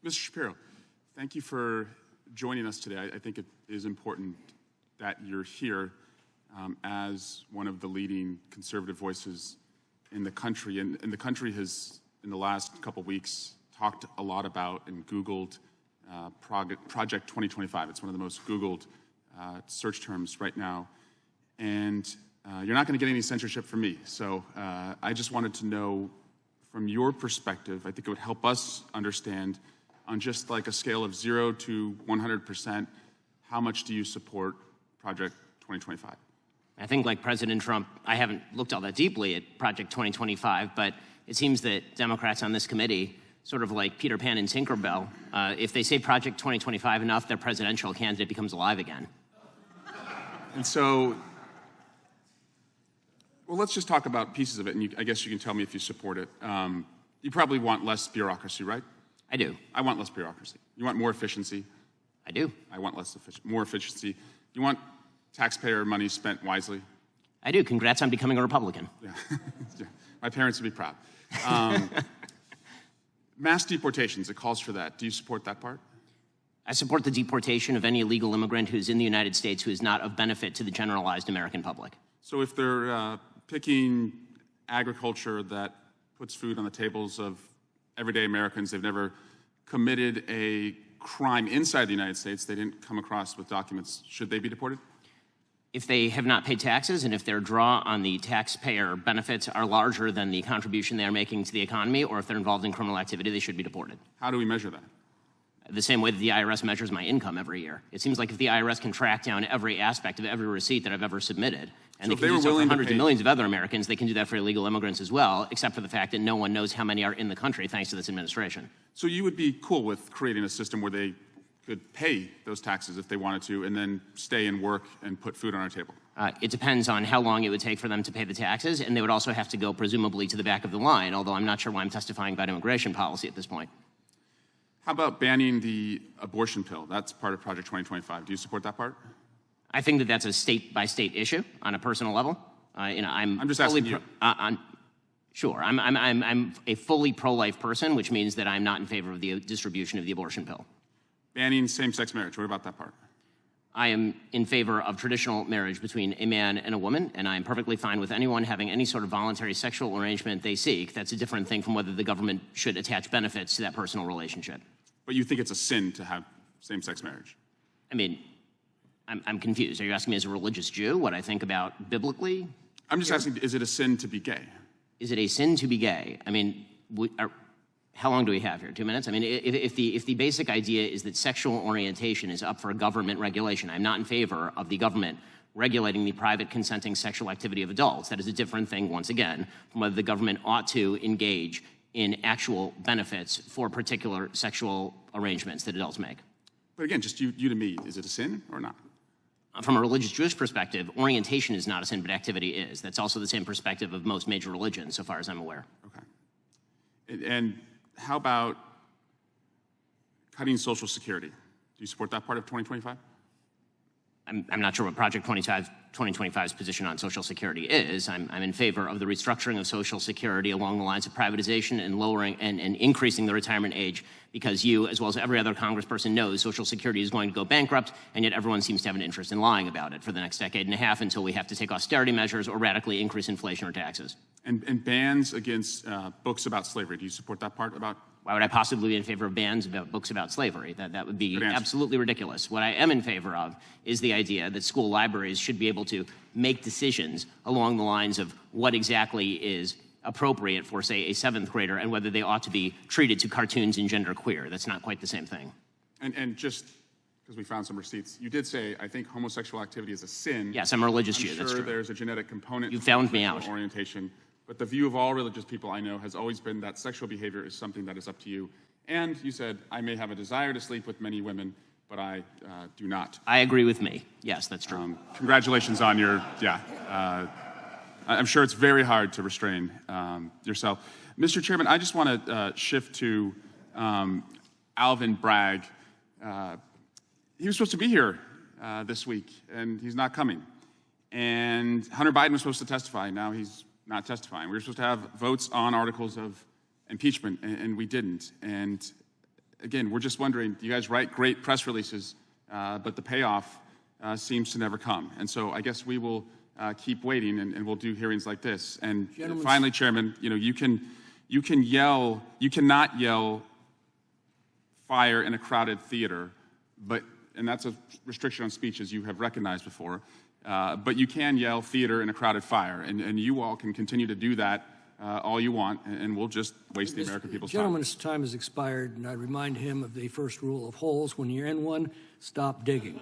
Mr. Shapiro, thank you for joining us today. I think it is important that you're here as one of the leading conservative voices in the country. And the country has, in the last couple weeks, talked a lot about and Googled Project 2025. It's one of the most Googled search terms right now. And you're not going to get any censorship from me. So I just wanted to know, from your perspective, I think it would help us understand, on just like a scale of 0 to 100%, how much do you support Project 2025? I think, like President Trump, I haven't looked all that deeply at Project 2025, but it seems that Democrats on this committee, sort of like Peter Pan and Tinkerbell, if they say Project 2025 enough, their presidential candidate becomes alive again. And so, well, let's just talk about pieces of it, and I guess you can tell me if you support it. You probably want less bureaucracy, right? I do. I want less bureaucracy. You want more efficiency? I do. I want more efficiency. You want taxpayer money spent wisely? I do. Congrats on becoming a Republican. Yeah. Yeah. My parents would be proud. Mass deportations, it calls for that. Do you support that part? I support the deportation of any illegal immigrant who is in the United States who is not of benefit to the generalized American public. So if they're picking agriculture that puts food on the tables of everyday Americans, they've never committed a crime inside the United States, they didn't come across with documents, should they be deported? If they have not paid taxes and if their draw on the taxpayer benefits are larger than the contribution they are making to the economy, or if they're involved in criminal activity, they should be deported. How do we measure that? The same way that the IRS measures my income every year. It seems like if the IRS can track down every aspect of every receipt that I've ever submitted, and so they can do so for hundreds of millions of other Americans, they can do that for illegal immigrants as well, except for the fact that no one knows how many are in the country thanks to this administration. So you would be cool with creating a system where they could pay those taxes if they wanted to and then stay and work and put food on our table? It depends on how long it would take for them to pay the taxes, and they would also have to go presumably to the back of the line, although I'm not sure why I'm testifying about immigration policy at this point. How about banning the abortion pill? That's part of Project 2025. Do you support that part? I think that that's a state-by-state issue on a personal level. I'm just asking you. Sure, I'm a fully pro-life person, which means that I'm not in favor of the distribution of the abortion pill. Banning same-sex marriage, what about that part? I am in favor of traditional marriage between a man and a woman, and I'm perfectly fine with anyone having any sort of voluntary sexual arrangement they seek. That's a different thing from whether the government should attach benefits to that personal relationship. But you think it's a sin to have same-sex marriage? I mean, I'm confused. Are you asking me as a religious Jew what I think about biblically? I'm just asking, is it a sin to be gay? Is it a sin to be gay? I mean, how long do we have here? 2 minutes? I mean, if the basic idea is that sexual orientation is up for government regulation, I'm not in favor of the government regulating the private consenting sexual activity of adults. That is a different thing, once again, from whether the government ought to engage in actual benefits for particular sexual arrangements that adults make. But again, just you to me, is it a sin or not? From a religious Jewish perspective, orientation is not a sin, but activity is. That's also the same perspective of most major religions, so far as I'm aware. Okay. And how about cutting Social Security? Do you support that part of 2025? I'm not sure what Project 2025's position on Social Security is. I'm in favor of the restructuring of Social Security along the lines of privatization and lowering and increasing the retirement age, because you, as well as every other congressperson, knows Social Security is going to go bankrupt, and yet everyone seems to have an interest in lying about it for the next decade and a half until we have to take austerity measures or radically increase inflation or taxes. And bans against books about slavery. Do you support that part about? Why would I possibly be in favor of bans about books about slavery? That would be absolutely ridiculous. What I am in favor of is the idea that school libraries should be able to make decisions along the lines of what exactly is appropriate for, say, a 7th grader and whether they ought to be treated to cartoons and genderqueer. That's not quite the same thing. And just because we found some receipts, you did say, I think homosexual activity is a sin. Yes, I'm a religious Jew, that's true. I'm sure there's a genetic component. You found me out. Orientation. But the view of all religious people I know has always been that sexual behavior is something that is up to you. And you said, I may have a desire to sleep with many women, but I do not. I agree with me. Yes, that's true. Congratulations on your, I'm sure it's very hard to restrain yourself. Mr. Chairman, I just want to shift to Alvin Bragg. He was supposed to be here this week, and he's not coming. And Hunter Biden was supposed to testify. Now he's not testifying. We were supposed to have votes on articles of impeachment, and we didn't. And again, we're just wondering, you guys write great press releases, but the payoff seems to never come. And so I guess we will keep waiting, and we'll do hearings like this. And finally, Chairman, you cannot yell fire in a crowded theater, and that's a restriction on speech, as you have recognized before, but you can yell theater in a crowded fire, and you all can continue to do that all you want, and we'll just waste the American people's time. Gentleman's time has expired, and I remind him of the first rule of holes. When you're in one, stop digging.